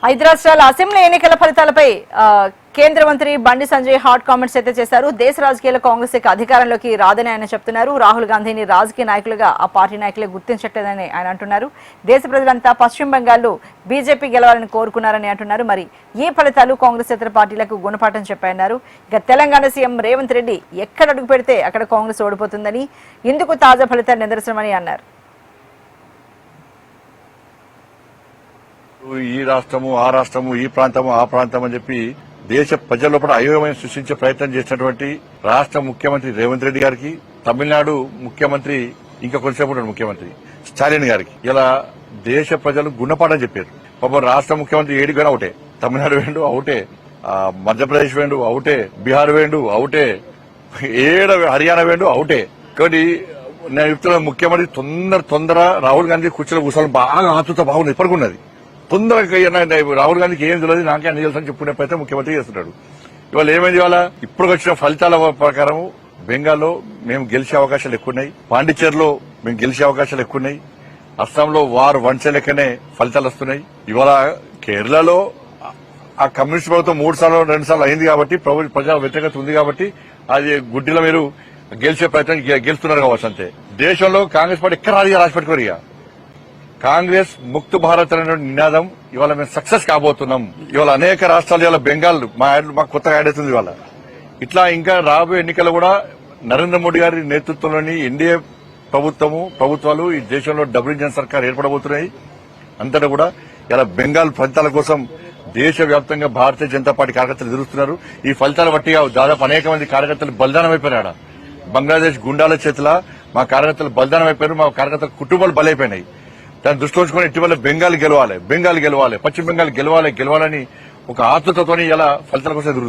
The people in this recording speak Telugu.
ఐదు రాష్ట్రాల అసెంబ్లీ ఎన్నికల ఫలితాలపై కేంద్ర మంత్రి బండి సంజయ్ హాట్ కామెంట్స్ అయితే చేశారు. దేశ రాజకీయాల్లో కాంగ్రెస్ అధికారంలోకి రాదని ఆయన చెప్తున్నారు. రాహుల్ గాంధీని రాజకీయ నాయకులుగా ఆ పార్టీ నాయకులే గుర్తించట్లేదని ఆయన అంటున్నారు. దేశ ప్రజలంతా పశ్చిమ బెంగాల్లో బీజేపీ గెలవాలని కోరుకున్నారని అంటున్నారు. మరి ఈ ఫలితాలు కాంగ్రెస్ ఇతర పార్టీలకు గుణపాఠం చెప్పాయన్నారు. ఇక తెలంగాణ సీఎం రేవంత్ రెడ్డి ఎక్కడ అడుగు పెడితే అక్కడ కాంగ్రెస్ ఓడిపోతుందని, ఇందుకు తాజా ఫలితాలు నిదర్శనమని అన్నారు. ఈ రాష్ట్రము ఆ రాష్ట్రము, ఈ ప్రాంతము ఆ ప్రాంతం అని చెప్పి దేశ ప్రజల లోపల అయోమయం సృష్టించే ప్రయత్నం చేసినటువంటి రాష్ట్ర ముఖ్యమంత్రి రేవంత్ రెడ్డి గారికి, తమిళనాడు ముఖ్యమంత్రి ఇంకా కొంచెంసేపు ముఖ్యమంత్రి స్టాలిన్ గారికి ఇలా దేశ ప్రజలు గుణపాఠం చెప్పారు. పాపం రాష్ట్ర ముఖ్యమంత్రి ఏడికి పోయినా అవుటే, తమిళనాడు వేండు అవుటే, మధ్యప్రదేశ్ వేండు అవుటే, బీహార్ వేండు అవుటే, హర్యానా వేండు అవుటే. కాబట్టి నేను చెప్తున్న ముఖ్యమంత్రి తొందర రాహుల్ గాంధీ కుర్చీలో కూర్చోవాలి బాగా ఆతృత బాగుంది, ఇప్పటికున్నది. తొందరగా రాహుల్ గాంధీకి ఏం తెలియదు, నాకే అన్ని తెలుసు అని చెప్పుకునే ప్రయత్నం ముఖ్యమంత్రి చేస్తున్నాడు. ఇవాళ ఏమైంది, ఇవాళ ఇప్పుడు వచ్చిన ఫలితాల ప్రకారం బెంగాల్లో మేము గెలిచే అవకాశాలు ఎక్కున్నాయి, పాండిచేరిలో మేము గెలిచే అవకాశాలు ఎక్కున్నాయి, అస్సాంలో వారు వంచే లెక్కనే ఫలితాలు వస్తున్నాయి. ఇవాళ కేరళలో ఆ కమ్యూనిస్ట్ ప్రభుత్వం 3 సార్లు 2 సార్లు అయింది కాబట్టి ప్రజల వ్యతిరేకత ఉంది కాబట్టి అది గుడ్డిలో మీరు గెలిచే ప్రయత్నం గెలుస్తున్నారు కావచ్చు అంతే. దేశంలో కాంగ్రెస్ పార్టీ ఎక్కడ రాసి పెట్టుకోరు. ఇక కాంగ్రెస్ ముక్త్ భారత్ అనే నినాదం ఇవాళ మేము సక్సెస్ కాబోతున్నాం. ఇవాళ అనేక రాష్ట్రాలు, ఇవాళ బెంగాల్ మాకు కొత్తగా యాడ్ అవుతుంది. ఇవాళ ఇట్లా ఇంకా రాబోయే ఎన్నికలు కూడా నరేంద్ర మోడీ గారి నేతృత్వంలోని ఎన్డీఏ ప్రభుత్వాలు ఈ దేశంలో డబుల్ ఇంజన్ సర్కార్ ఏర్పడబోతున్నాయి. అంతటా కూడా ఇలా బెంగాల్ ఫలితాల కోసం దేశవ్యాప్తంగా భారతీయ జనతా పార్టీ కార్యకర్తలు ఎదురుస్తున్నారు. ఈ ఫలితాలు బట్టి దాదాపు అనేక మంది కార్యకర్తలు బలిదానం అయిపోయినాడు. బంగ్లాదేశ్ గుండాల చేతుల మా కార్యకర్తలు బలిదానం అయిపోయారు, మా కార్యకర్తల కుటుంబాలు బలైపోయినాయి. దాన్ని దృష్టిలో ఉంచుకొని ఇటీవల బెంగాల్ గెలవాలి, పశ్చిమ బెంగాల్ గెలవాలని ఒక ఆతృతతోని ఇలా ఫలితాల కోసం ఎదురు